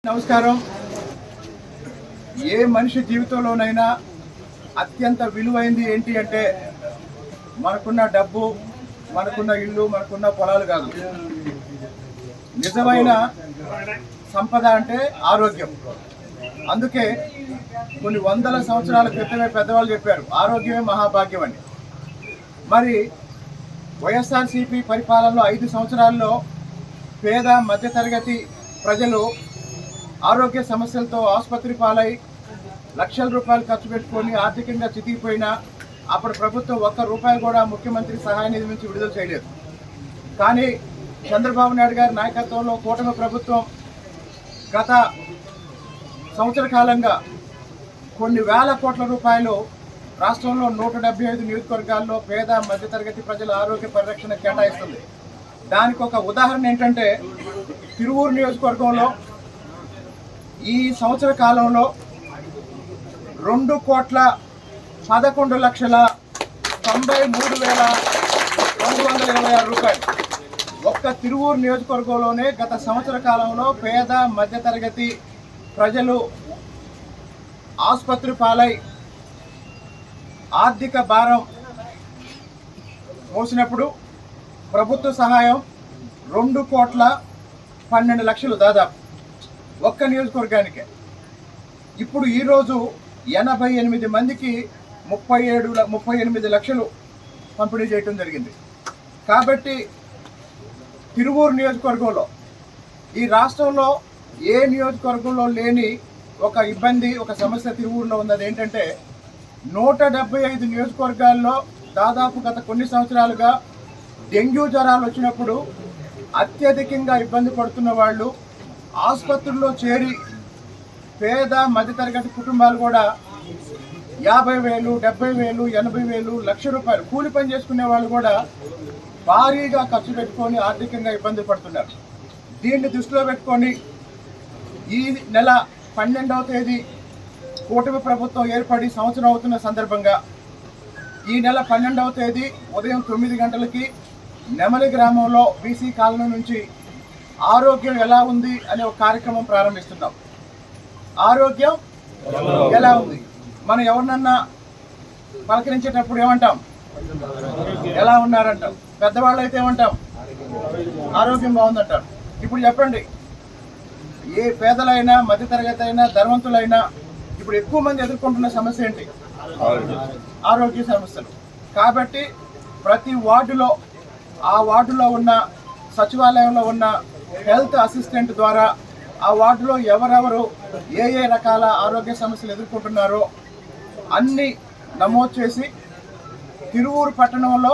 నమస్కారం. ఏ మనిషి జీవితంలోనైనా అత్యంత విలువైంది ఏంటి అంటే మనకున్న డబ్బు, మనకున్న ఇల్లు, మనకున్న పొలాలు కాదు. నిజమైన సంపద అంటే ఆరోగ్యం. అందుకే కొన్ని వందల సంవత్సరాల క్రితమే పెద్దవాళ్ళు చెప్పారు, ఆరోగ్యమే మహాభాగ్యం అని. మరి వైఎస్ఆర్సీపీ పరిపాలనలో 5 సంవత్సరాల్లో పేద మధ్యతరగతి ప్రజలు ఆరోగ్య సమస్యలతో ఆసుపత్రి పాలై లక్షల రూపాయలు ఖర్చు పెట్టుకొని ఆర్థికంగా చితికిపోయినా అప్పుడు ప్రభుత్వం ₹1 కూడా ముఖ్యమంత్రి సహాయ నిధి నుంచి విడుదల చేయలేదు. కానీ చంద్రబాబు నాయుడు గారి నాయకత్వంలో కూటమి ప్రభుత్వం గత సంవత్సర కాలంగా కొన్ని వేల కోట్ల రూపాయలు రాష్ట్రంలో 175 నియోజకవర్గాల్లో పేద మధ్యతరగతి ప్రజల ఆరోగ్య పరిరక్షణ కేటాయిస్తుంది. దానికి ఒక ఉదాహరణ ఏంటంటే తిరువూరు నియోజకవర్గంలో ఈ సంవత్సర కాలంలో 2,11,93,226 రూపాయలు ఒక్క తిరువూరు నియోజకవర్గంలోనే గత సంవత్సర కాలంలో పేద మధ్యతరగతి ప్రజలు ఆసుపత్రి పాలై ఆర్థిక భారం మోసినప్పుడు ప్రభుత్వ సహాయం 2,12,00,000 దాదాపు ఒక్క నియోజకవర్గానికే. ఇప్పుడు ఈరోజు 88 మందికి 38 లక్షలు పంపిణీ చేయడం జరిగింది. కాబట్టి తిరువూరు నియోజకవర్గంలో ఈ రాష్ట్రంలో ఏ నియోజకవర్గంలో లేని ఒక ఇబ్బంది, ఒక సమస్య తిరువూరులో ఉన్నది. ఏంటంటే 175 నియోజకవర్గాల్లో దాదాపు గత కొన్ని సంవత్సరాలుగా డెంగ్యూ జ్వరాలు వచ్చినప్పుడు అత్యధికంగా ఇబ్బంది పడుతున్న వాళ్ళు ఆసుపత్రుల్లో చేరి పేద మధ్యతరగతి కుటుంబాలు కూడా 50,000, 70,000, 80,000, ₹1,00,000 కూలి పని చేసుకునే వాళ్ళు కూడా భారీగా ఖర్చు పెట్టుకొని ఆర్థికంగా ఇబ్బంది పడుతున్నారు. దీన్ని దృష్టిలో పెట్టుకొని ఈ నెల 12వ తేదీ కూటమి ప్రభుత్వం ఏర్పడి సంవత్సరం అవుతున్న సందర్భంగా ఈ నెల 12వ తేదీ ఉదయం 9 గంటలకి నెమలి గ్రామంలో బీసీ కాలనీ నుంచి ఆరోగ్యం ఎలా ఉంది అనే ఒక కార్యక్రమం ప్రారంభిస్తున్నాం. ఆరోగ్యం ఎలా ఉంది? మనం ఎవరినన్నా పలకరించేటప్పుడు ఏమంటాం? ఎలా ఉన్నారంటాం. పెద్దవాళ్ళు అయితే ఏమంటాం? ఆరోగ్యం బాగుందంటారు. ఇప్పుడు చెప్పండి, ఏ పేదలైనా మధ్యతరగతి అయినా ధనవంతులైనా ఇప్పుడు ఎక్కువ మంది ఎదుర్కొంటున్న సమస్య ఏంటి? ఆరోగ్య సమస్యలు. కాబట్టి ప్రతి వార్డులో ఆ వార్డులో ఉన్న సచివాలయంలో ఉన్న హెల్త్ అసిస్టెంట్ ద్వారా ఆ వార్డులో ఎవరెవరు ఏ ఏ రకాల ఆరోగ్య సమస్యలు ఎదుర్కొంటున్నారో అన్నీ నమోదు చేసి తిరువూరు పట్టణంలో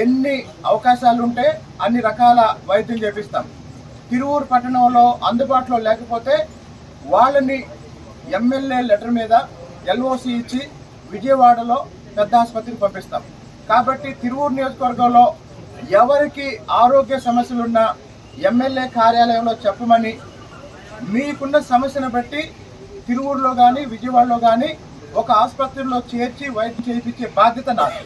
ఎన్ని అవకాశాలు ఉంటే అన్ని రకాల వైద్యం చేపిస్తాం. తిరువూరు పట్టణంలో అందుబాటులో లేకపోతే వాళ్ళని ఎమ్మెల్యే లెటర్ మీద LOC ఇచ్చి విజయవాడలో పెద్ద ఆసుపత్రికి పంపిస్తాం. కాబట్టి తిరువూరు నియోజకవర్గంలో ఎవరికి ఆరోగ్య సమస్యలున్నా ఎమ్మెల్యే కార్యాలయంలో చెప్పమని, మీకున్న సమస్యను బట్టి తిరువూరులో కానీ విజయవాడలో కానీ ఒక ఆసుపత్రిలో చేర్చి వైద్యం చేయించే బాధ్యత నాకు.